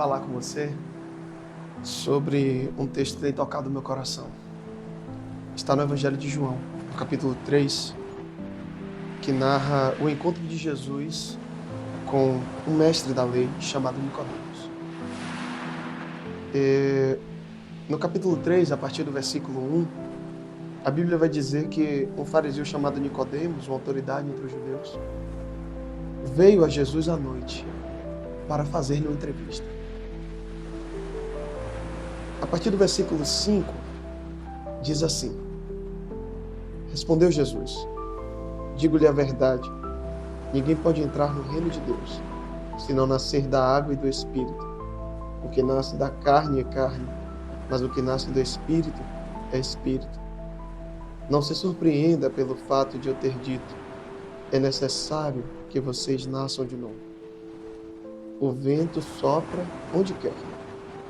falar com você sobre um texto que tem tocado o meu coração. Está no Evangelho de João, no capítulo 3, que narra o encontro de Jesus com um mestre da lei chamado Nicodemos. No capítulo 3, a partir do versículo 1, a Bíblia vai dizer que um fariseu chamado Nicodemos, uma autoridade entre os judeus, veio a Jesus à noite para fazer-lhe uma entrevista. A partir do versículo 5, diz assim: Respondeu Jesus: Digo-lhe a verdade, ninguém pode entrar no reino de Deus, se não nascer da água e do Espírito. O que nasce da carne é carne, mas o que nasce do Espírito é Espírito. Não se surpreenda pelo fato de eu ter dito: é necessário que vocês nasçam de novo. O vento sopra onde quer,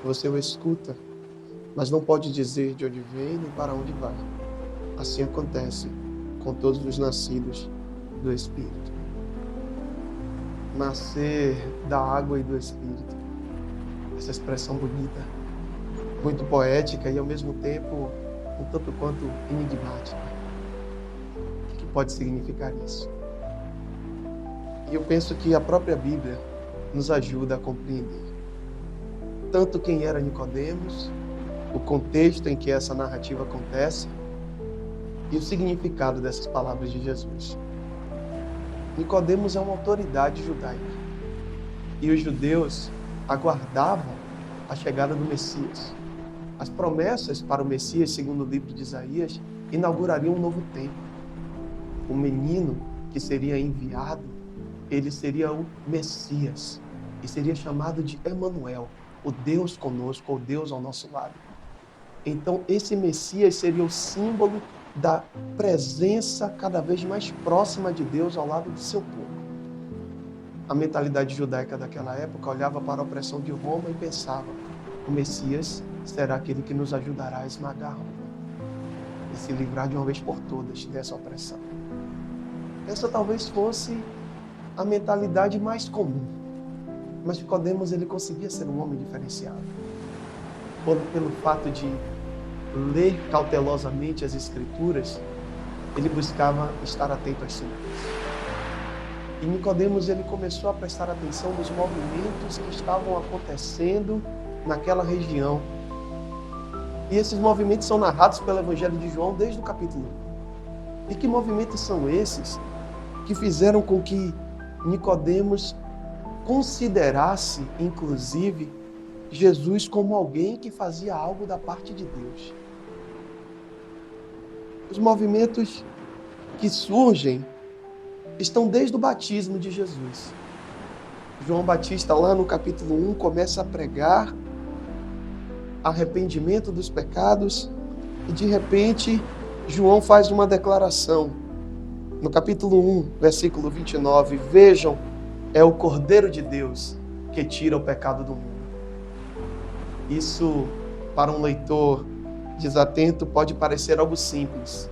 você o escuta, mas não pode dizer de onde vem nem para onde vai. Assim acontece com todos os nascidos do Espírito. Nascer da água e do Espírito. Essa expressão bonita, muito poética e ao mesmo tempo um tanto quanto enigmática. O que pode significar isso? E eu penso que a própria Bíblia nos ajuda a compreender tanto quem era Nicodemos, o contexto em que essa narrativa acontece e o significado dessas palavras de Jesus. Nicodemos é uma autoridade judaica e os judeus aguardavam a chegada do Messias. As promessas para o Messias, segundo o livro de Isaías, inaugurariam um novo tempo. O menino que seria enviado, ele seria o Messias e seria chamado de Emanuel, o Deus conosco, o Deus ao nosso lado. Então, esse Messias seria o símbolo da presença cada vez mais próxima de Deus ao lado do seu povo. A mentalidade judaica daquela época olhava para a opressão de Roma e pensava: o Messias será aquele que nos ajudará a esmagar Roma e se livrar de uma vez por todas dessa opressão. Essa talvez fosse a mentalidade mais comum. Mas Nicodemos, ele conseguia ser um homem diferenciado. Pelo fato de ler cautelosamente as Escrituras, ele buscava estar atento às sinais. E Nicodemos, ele começou a prestar atenção nos movimentos que estavam acontecendo naquela região. E esses movimentos são narrados pelo Evangelho de João desde o capítulo 1. E que movimentos são esses que fizeram com que Nicodemos considerasse, inclusive, Jesus como alguém que fazia algo da parte de Deus? Os movimentos que surgem estão desde o batismo de Jesus. João Batista, lá no capítulo 1, começa a pregar arrependimento dos pecados e, de repente, João faz uma declaração. No capítulo 1, versículo 29, vejam, é o Cordeiro de Deus que tira o pecado do mundo. Isso, para um leitor desatento, pode parecer algo simples,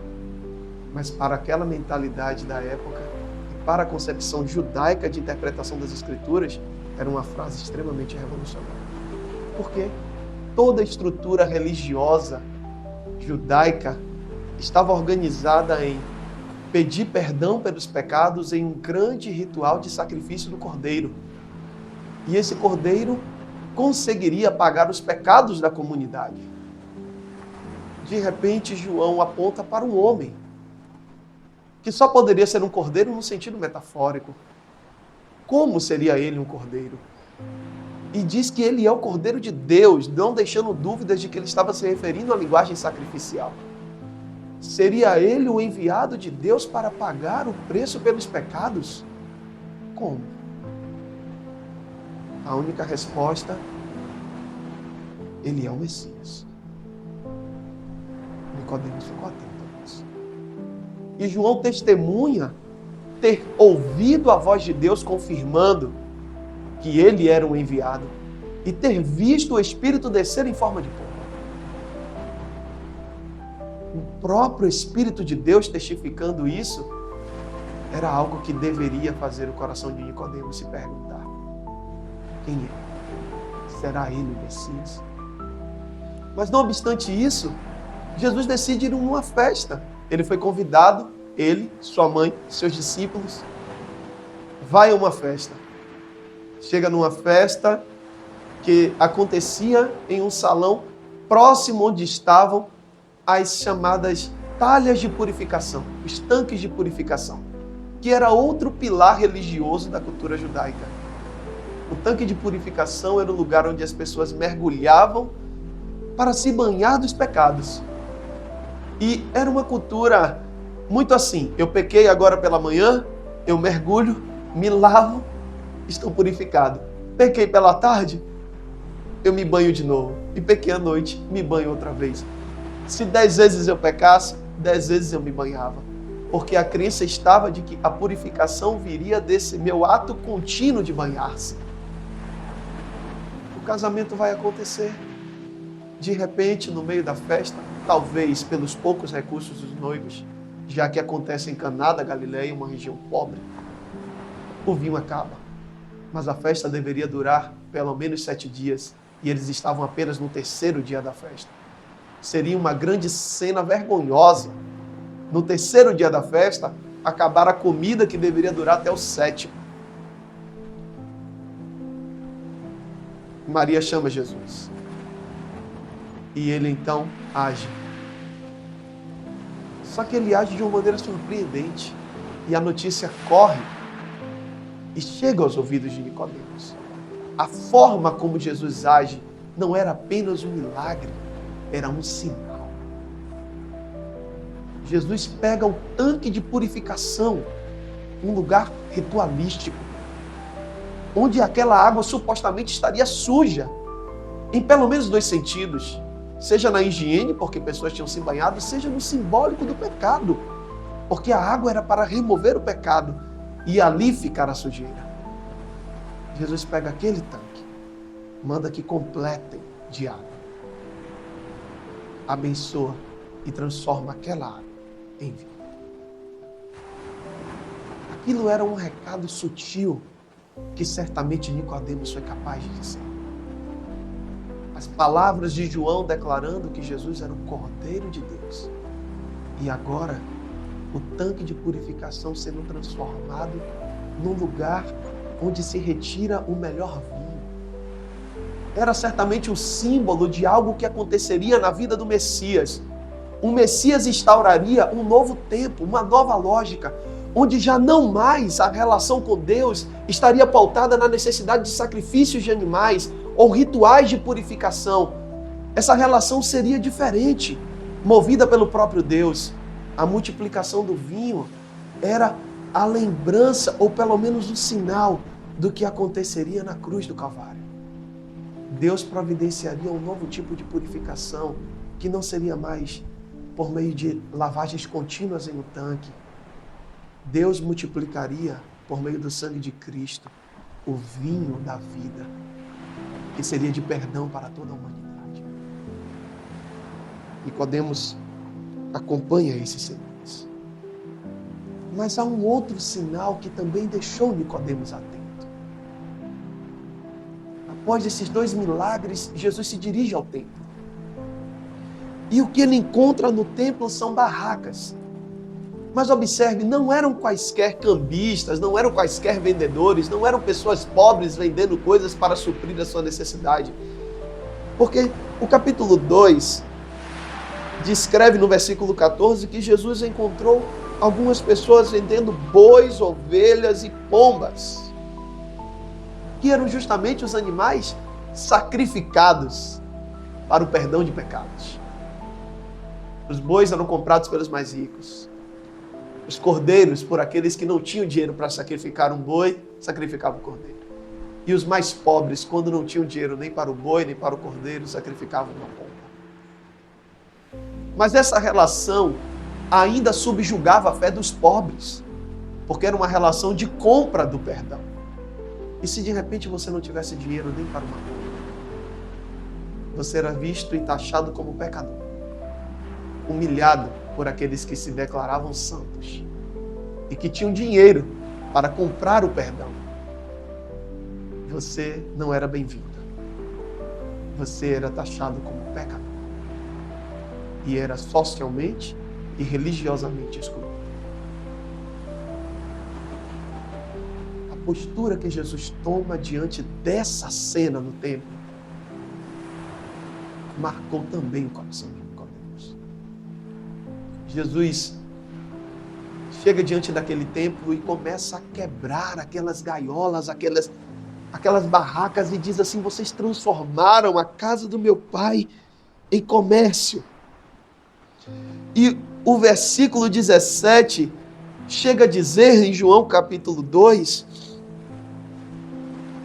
mas para aquela mentalidade da época e para a concepção judaica de interpretação das Escrituras, era uma frase extremamente revolucionária. Por quê? Toda a estrutura religiosa judaica estava organizada em pedir perdão pelos pecados em um grande ritual de sacrifício do cordeiro. E esse cordeiro conseguiria pagar os pecados da comunidade. De repente, João aponta para um homem que só poderia ser um cordeiro no sentido metafórico. Como seria ele um cordeiro? E diz que ele é o Cordeiro de Deus, não deixando dúvidas de que ele estava se referindo à linguagem sacrificial. Seria ele o enviado de Deus para pagar o preço pelos pecados? Como? A única resposta: ele é o Messias. Nicodemos ficou atento a isso. E João testemunha ter ouvido a voz de Deus confirmando que ele era um enviado e ter visto o Espírito descer em forma de pomba. O próprio Espírito de Deus testificando isso era algo que deveria fazer o coração de Nicodemos se perguntar: quem é? será ele o Messias. Mas não obstante isso, Jesus decide ir numa festa. Ele foi convidado, ele, sua mãe, seus discípulos, vai a uma festa. Chega numa festa que acontecia em um salão próximo onde estavam as chamadas talhas de purificação, os tanques de purificação, que era outro pilar religioso da cultura judaica. O tanque de purificação era o lugar onde as pessoas mergulhavam para se banhar dos pecados. E era uma cultura muito assim: eu pequei agora pela manhã, eu mergulho, me lavo, estou purificado. Pequei pela tarde, eu me banho de novo. E pequei à noite, me banho outra vez. Se 10 vezes eu pecasse, 10 vezes eu me banhava. Porque a crença estava de que a purificação viria desse meu ato contínuo de banhar-se. O casamento vai acontecer. De repente, no meio da festa, talvez pelos poucos recursos dos noivos, já que acontece em Caná da Galileia, uma região pobre, o vinho acaba. Mas a festa deveria durar pelo menos 7 dias e eles estavam apenas no 3º dia da festa. Seria uma grande cena vergonhosa. No 3º dia da festa, acabar a comida que deveria durar até o 7º. Maria chama Jesus. E ele então age. Só que ele age de uma maneira surpreendente. E a notícia corre e chega aos ouvidos de Nicodemos. A forma como Jesus age não era apenas um milagre, era um sinal. Jesus pega o tanque de purificação, um lugar ritualístico, onde aquela água supostamente estaria suja, em pelo menos 2 sentidos. Seja na higiene, porque pessoas tinham se banhado, seja no simbólico do pecado, porque a água era para remover o pecado e ali ficar a sujeira. Jesus pega aquele tanque, manda que completem de água, abençoa e transforma aquela água em vinho. Aquilo era um recado sutil que certamente Nicodemos foi capaz de dizer. As palavras de João declarando que Jesus era o Cordeiro de Deus. E agora, o tanque de purificação sendo transformado num lugar onde se retira o melhor vinho. Era certamente um símbolo de algo que aconteceria na vida do Messias. O Messias instauraria um novo tempo, uma nova lógica, onde já não mais a relação com Deus estaria pautada na necessidade de sacrifícios de animais ou rituais de purificação. Essa relação seria diferente, movida pelo próprio Deus. A multiplicação do vinho era a lembrança, ou pelo menos o sinal, do que aconteceria na cruz do Calvário. Deus providenciaria um novo tipo de purificação, que não seria mais por meio de lavagens contínuas em um tanque. Deus multiplicaria, por meio do sangue de Cristo, o vinho da vida, que seria de perdão para toda a humanidade. Nicodemos acompanha esses sinais. Mas há um outro sinal que também deixou Nicodemos atento. Após esses 2 milagres, Jesus se dirige ao templo. E o que ele encontra no templo são barracas. Mas observe, não eram quaisquer cambistas, não eram quaisquer vendedores, não eram pessoas pobres vendendo coisas para suprir a sua necessidade. Porque o capítulo 2 descreve no versículo 14 que Jesus encontrou algumas pessoas vendendo bois, ovelhas e pombas, que eram justamente os animais sacrificados para o perdão de pecados. Os bois eram comprados pelos mais ricos. Os cordeiros, por aqueles que não tinham dinheiro para sacrificar um boi, sacrificavam o cordeiro. E os mais pobres, quando não tinham dinheiro nem para o boi, nem para o cordeiro, sacrificavam uma pomba. Mas essa relação ainda subjugava a fé dos pobres, porque era uma relação de compra do perdão. E se de repente você não tivesse dinheiro nem para uma pomba, você era visto e taxado como pecador, humilhado por aqueles que se declaravam santos e que tinham dinheiro para comprar o perdão. Você não era bem-vinda. você era taxado como pecador e era socialmente e religiosamente excluído. A postura que Jesus toma diante dessa cena no templo marcou também o coração de Nicodemos. Jesus chega diante daquele templo e começa a quebrar aquelas gaiolas, aquelas barracas e diz assim: vocês transformaram a casa do meu pai em comércio. E o versículo 17 chega a dizer em João capítulo 2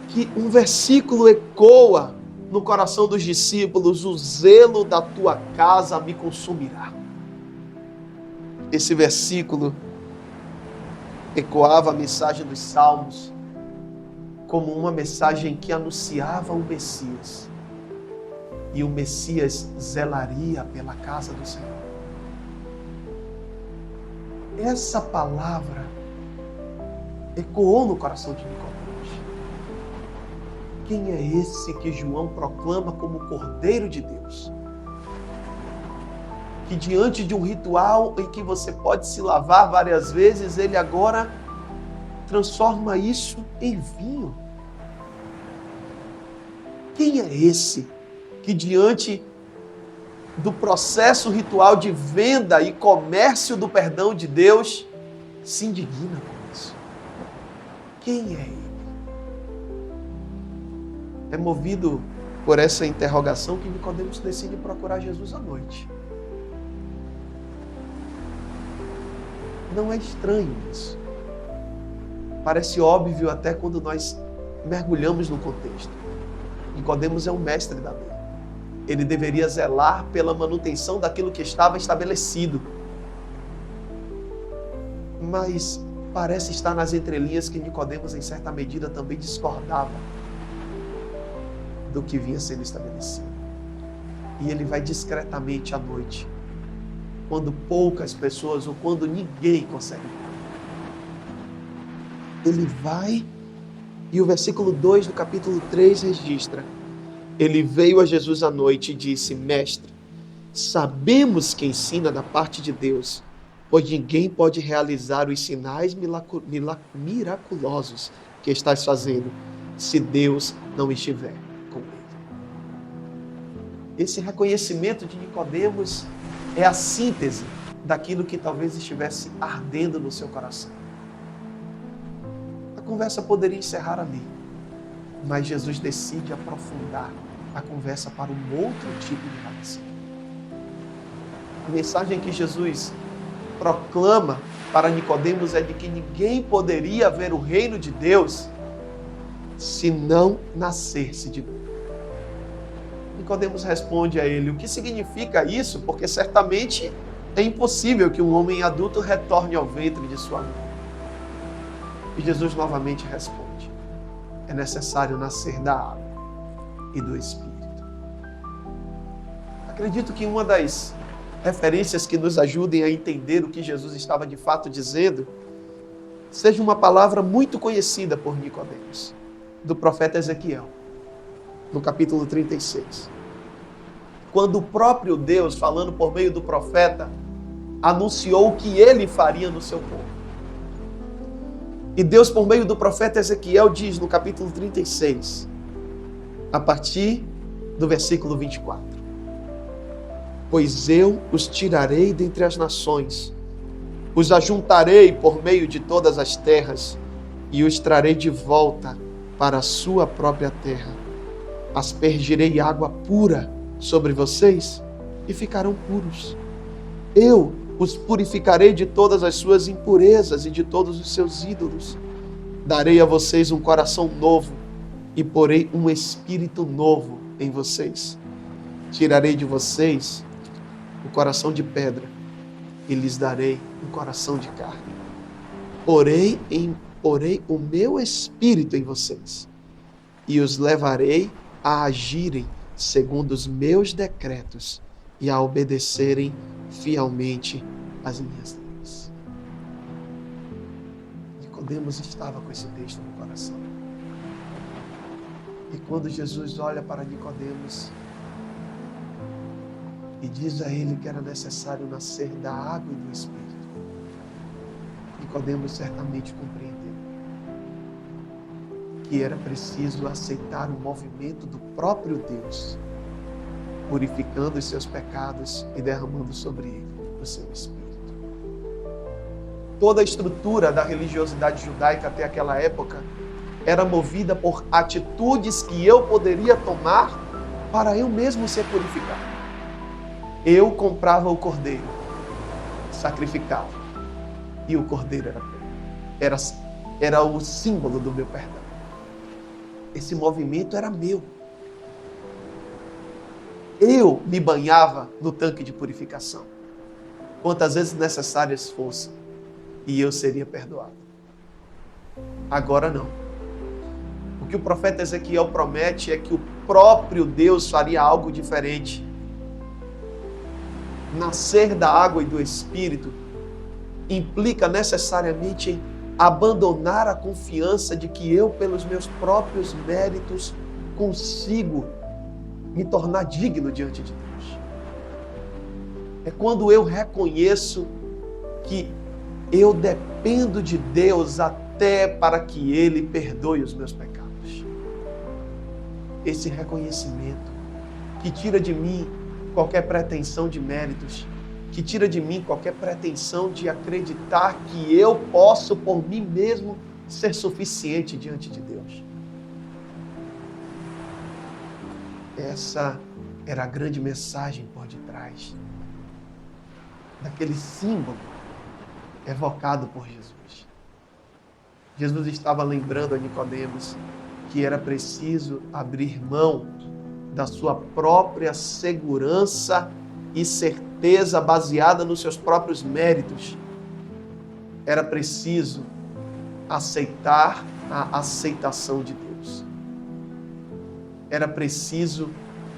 que um versículo ecoa no coração dos discípulos: o zelo da tua casa me consumirá. Esse versículo ecoava a mensagem dos Salmos como uma mensagem que anunciava o Messias. E o Messias zelaria pela casa do Senhor. Essa palavra ecoou no coração de Nicodemos. Quem é esse que João proclama como Cordeiro de Deus? Que diante de um ritual em que você pode se lavar várias vezes, ele agora transforma isso em vinho. Quem é esse que diante do processo ritual de venda e comércio do perdão de Deus se indigna com isso? Quem é ele? É movido por essa interrogação que Nicodemos decide procurar Jesus à noite. Não é estranho isso. Parece óbvio até quando nós mergulhamos no contexto. Nicodemos é um mestre da lei. Ele deveria zelar pela manutenção daquilo que estava estabelecido. Mas parece estar nas entrelinhas que Nicodemos, em certa medida, também discordava do que vinha sendo estabelecido. E ele vai discretamente à noite, quando poucas pessoas ou quando ninguém consegue. Ele vai, e o versículo 2 do capítulo 3 registra: ele veio a Jesus à noite e disse: Mestre, sabemos que ensina da parte de Deus, pois ninguém pode realizar os sinais miraculosos que estás fazendo, se Deus não estiver com ele. Esse reconhecimento de Nicodemos é a síntese daquilo que talvez estivesse ardendo no seu coração. A conversa poderia encerrar ali, mas Jesus decide aprofundar a conversa para um outro tipo de relação. A mensagem que Jesus proclama para Nicodemos é de que ninguém poderia ver o reino de Deus se não nascesse de novo. Nicodemos responde a ele: o que significa isso? Porque certamente é impossível que um homem adulto retorne ao ventre de sua mãe. E Jesus novamente responde: é necessário nascer da água e do Espírito. Acredito que uma das referências que nos ajudem a entender o que Jesus estava de fato dizendo seja uma palavra muito conhecida por Nicodemos, do profeta Ezequiel, no capítulo 36. Quando o próprio Deus, falando por meio do profeta, anunciou o que ele faria no seu povo. E Deus, por meio do profeta Ezequiel, diz no capítulo 36, a partir do versículo 24: pois eu os tirarei dentre as nações, os ajuntarei por meio de todas as terras e os trarei de volta para a sua própria terra. Aspergirei água pura sobre vocês e ficarão puros. Eu os purificarei de todas as suas impurezas e de todos os seus ídolos. Darei a vocês um coração novo e porei um espírito novo em vocês. Tirarei de vocês o coração de pedra e lhes darei um coração de carne. Porei o meu espírito em vocês e os levarei a agirem segundo os meus decretos e a obedecerem fielmente as minhas leis. Nicodemos estava com esse texto no coração. E quando Jesus olha para Nicodemos e diz a ele que era necessário nascer da água e do Espírito, Nicodemos certamente compreendeu que era preciso aceitar o movimento do próprio Deus, purificando os seus pecados e derramando sobre ele o seu Espírito. Toda a estrutura da religiosidade judaica até aquela época era movida por atitudes que eu poderia tomar para eu mesmo ser purificado. Eu comprava o cordeiro, sacrificava, e o cordeiro era o símbolo do meu perdão. Esse movimento era meu. Eu me banhava no tanque de purificação, quantas vezes necessárias fossem, e eu seria perdoado. Agora não. O que o profeta Ezequiel promete é que o próprio Deus faria algo diferente. Nascer da água e do Espírito implica necessariamente em abandonar a confiança de que eu, pelos meus próprios méritos, consigo me tornar digno diante de Deus. É quando eu reconheço que eu dependo de Deus até para que Ele perdoe os meus pecados. Esse reconhecimento que tira de mim qualquer pretensão de méritos, que tira de mim qualquer pretensão de acreditar que eu posso por mim mesmo ser suficiente diante de Deus. Essa era a grande mensagem por detrás daquele símbolo evocado por Jesus. Jesus estava lembrando a Nicodemos que era preciso abrir mão da sua própria segurança e certeza baseada nos seus próprios méritos. Era preciso aceitar a aceitação de Deus. Era preciso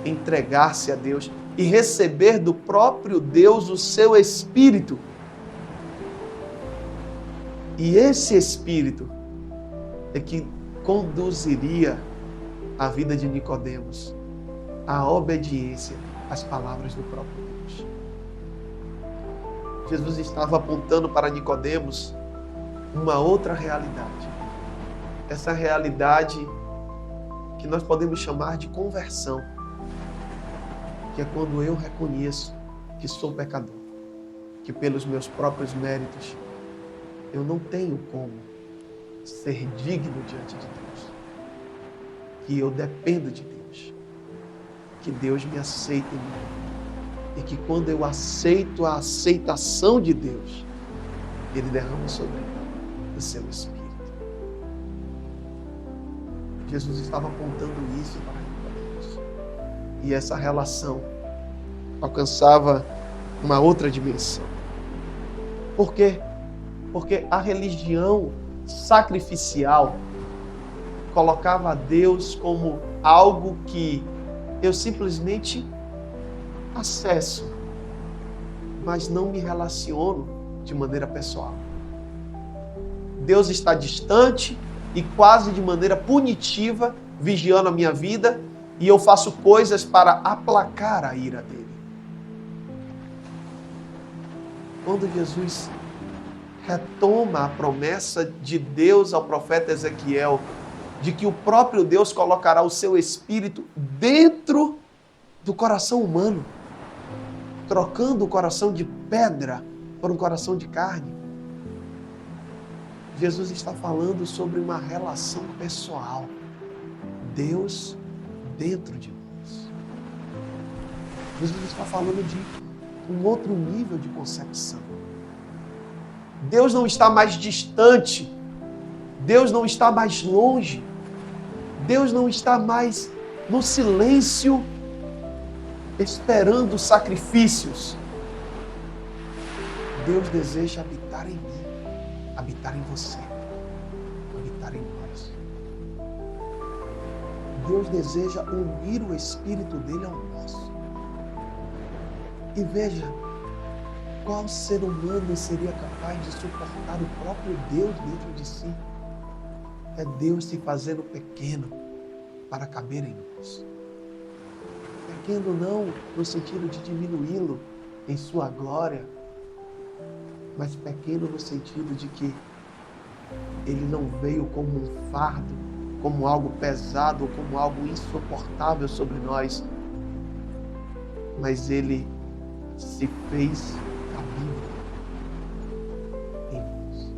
entregar-se a Deus e receber do próprio Deus o seu Espírito. E esse Espírito é que conduziria a vida de Nicodemos à obediência às palavras do próprio Deus. Jesus estava apontando para Nicodemos uma outra realidade. Essa realidade que nós podemos chamar de conversão, que é quando eu reconheço que sou pecador, que pelos meus próprios méritos eu não tenho como ser digno diante de Deus, que eu dependo de Deus, que Deus me aceita em mim, e que quando eu aceito a aceitação de Deus, Ele derrama sobre mim o seu Espírito. Jesus estava apontando isso para Nicodemos, e essa relação alcançava uma outra dimensão. Por quê? Porque a religião sacrificial colocava a Deus como algo que eu simplesmente acesso, mas não me relaciono de maneira pessoal. Deus está distante e quase de maneira punitiva, vigiando a minha vida, e eu faço coisas para aplacar a ira dele. Quando Jesus retoma a promessa de Deus ao profeta Ezequiel, de que o próprio Deus colocará o seu Espírito dentro do coração humano, trocando o coração de pedra por um coração de carne. Jesus está falando sobre uma relação pessoal. Deus dentro de nós. Jesus está falando de um outro nível de concepção. Deus não está mais distante. Deus não está mais longe. Deus não está mais no silêncio, esperando sacrifícios. Deus deseja habitar em mim, habitar em você, habitar em nós. Deus deseja unir o Espírito dele ao nosso. E veja, qual ser humano seria capaz de suportar o próprio Deus dentro de si? É Deus se fazendo pequeno para caber em nós. Pequeno não no sentido de diminuí-lo em sua glória, mas pequeno no sentido de que ele não veio como um fardo, como algo pesado, como algo insuportável sobre nós, mas ele se fez cabível em nós.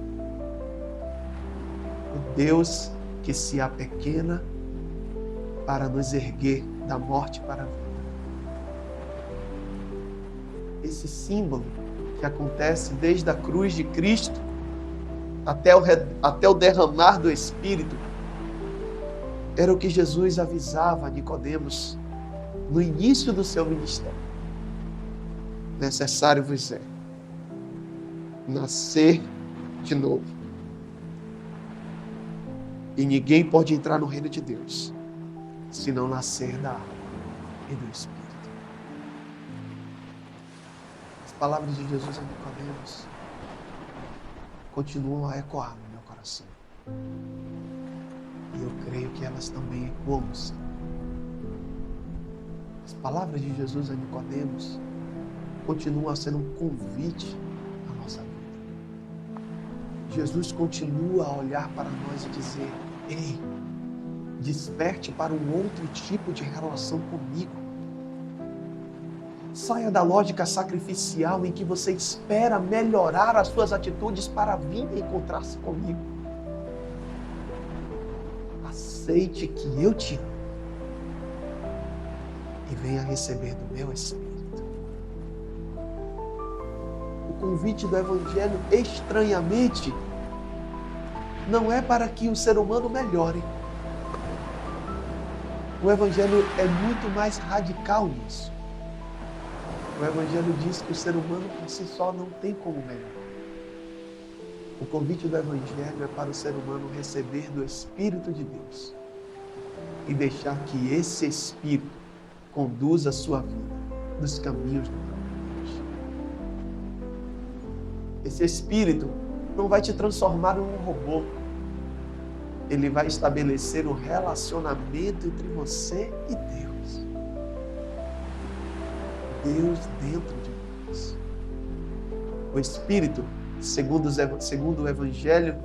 O Deus que se apequena para nos erguer da morte para a vida. Esse símbolo que acontece desde a cruz de Cristo até o derramar do Espírito, era o que Jesus avisava a Nicodemos no início do seu ministério. Necessário vos é nascer de novo. E ninguém pode entrar no reino de Deus se não nascer da água e do Espírito. As palavras de Jesus a Nicodemos continuam a ecoar no meu coração. E eu creio que elas também ecoam no seu. As palavras de Jesus a Nicodemos continuam a ser um convite à nossa vida. Jesus continua a olhar para nós e dizer: ei, desperte para um outro tipo de relação comigo. Saia da lógica sacrificial em que você espera melhorar as suas atitudes para vir encontrar-se comigo. Aceite que eu te amo e venha receber do meu Espírito. O convite do Evangelho, estranhamente, não é para que o ser humano melhore. O Evangelho é muito mais radical nisso. O Evangelho diz que o ser humano por si só não tem como melhorar. O convite do Evangelho é para o ser humano receber do Espírito de Deus e deixar que esse Espírito conduza a sua vida nos caminhos do próprio Deus. Esse Espírito não vai te transformar em um robô. Ele vai estabelecer um relacionamento entre você e Deus. Deus dentro de nós. O Espírito, segundo o Evangelho,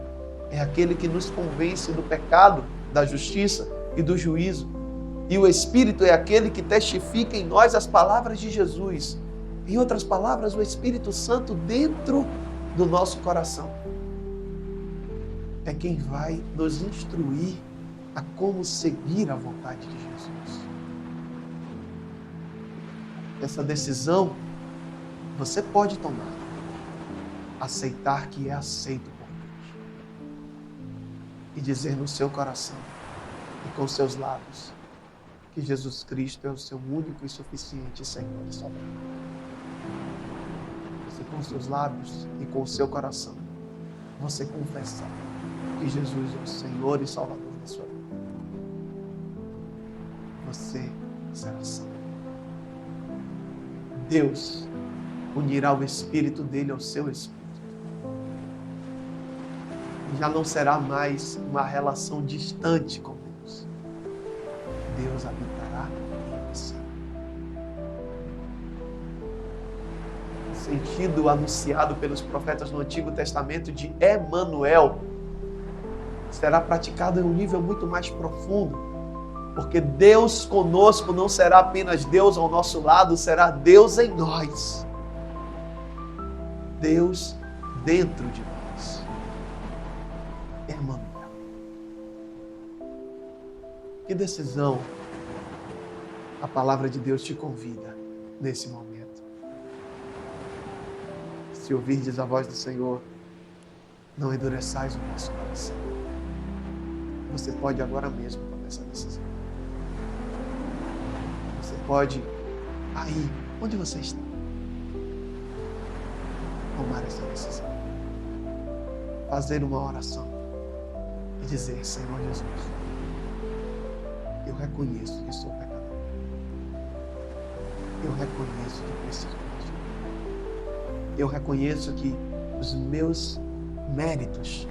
é aquele que nos convence do pecado, da justiça e do juízo. E o Espírito é aquele que testifica em nós as palavras de Jesus. Em outras palavras, o Espírito Santo dentro do nosso coração é quem vai nos instruir a como seguir a vontade de Jesus. Essa decisão você pode tomar. Aceitar que é aceito por Deus. E dizer no seu coração e com seus lábios que Jesus Cristo é o seu único e suficiente Senhor e Salvador. Você com seus lábios e com o seu coração, você confessar que Jesus é o Senhor e Salvador da sua vida. Você será salvo. Deus unirá o Espírito dele ao seu Espírito. E já não será mais uma relação distante com Deus. Deus habitará em você. O sentido anunciado pelos profetas no Antigo Testamento de Emanuel será praticado em um nível muito mais profundo. Porque Deus conosco não será apenas Deus ao nosso lado, será Deus em nós. Deus dentro de nós. Emanuel. Que decisão a palavra de Deus te convida nesse momento. Se ouvirdes a voz do Senhor, não endureçais o vosso coração. Você pode agora mesmo tomar essa decisão. Você pode, aí, onde você está, tomar essa decisão. Fazer uma oração e dizer: Senhor Jesus, eu reconheço que sou pecador. Eu reconheço que preciso de Ti. Eu reconheço que os meus méritos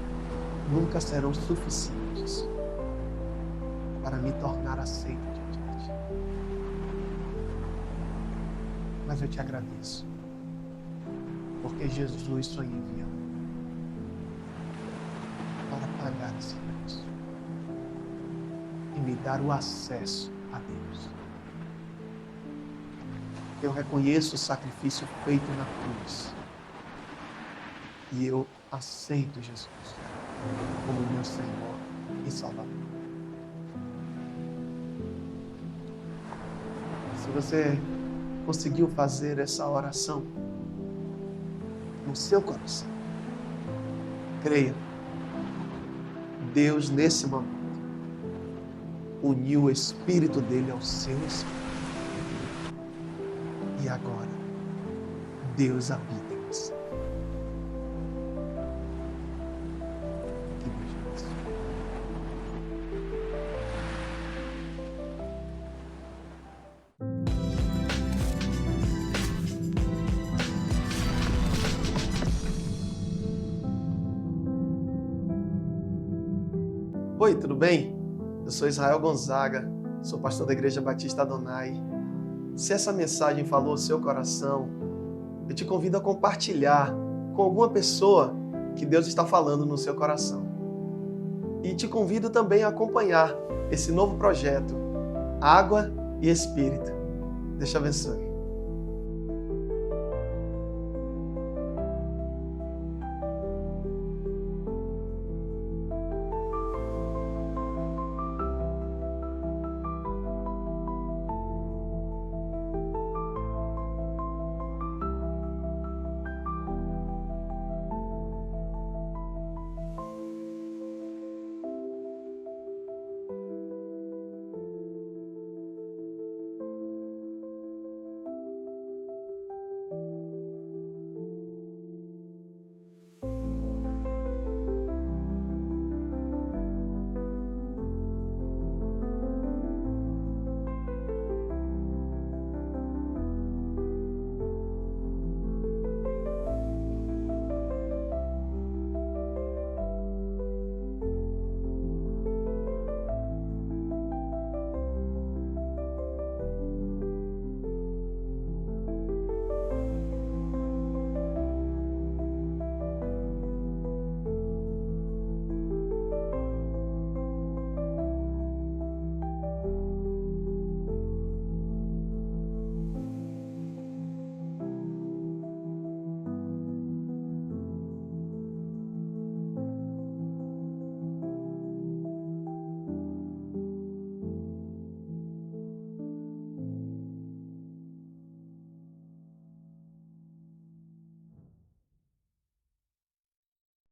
nunca serão suficientes para me tornar aceito diante de Ti. Mas eu Te agradeço, porque Jesus foi enviado para pagar esse preço e me dar o acesso a Deus. Eu reconheço o sacrifício feito na cruz e eu aceito Jesus como meu Senhor e Salvador. Se você conseguiu fazer essa oração no seu coração, creia, Deus nesse momento uniu o Espírito dele ao seu Espírito. E agora, Deus habita em você. Que Deus te abençoe. Oi, tudo bem? Eu sou Israel Gonzaga, sou pastor da Igreja Batista Adonai. Se essa mensagem falou ao seu coração, eu te convido a compartilhar com alguma pessoa que Deus está falando no seu coração. E te convido também a acompanhar esse novo projeto, Água e Espírito. Deus te abençoe.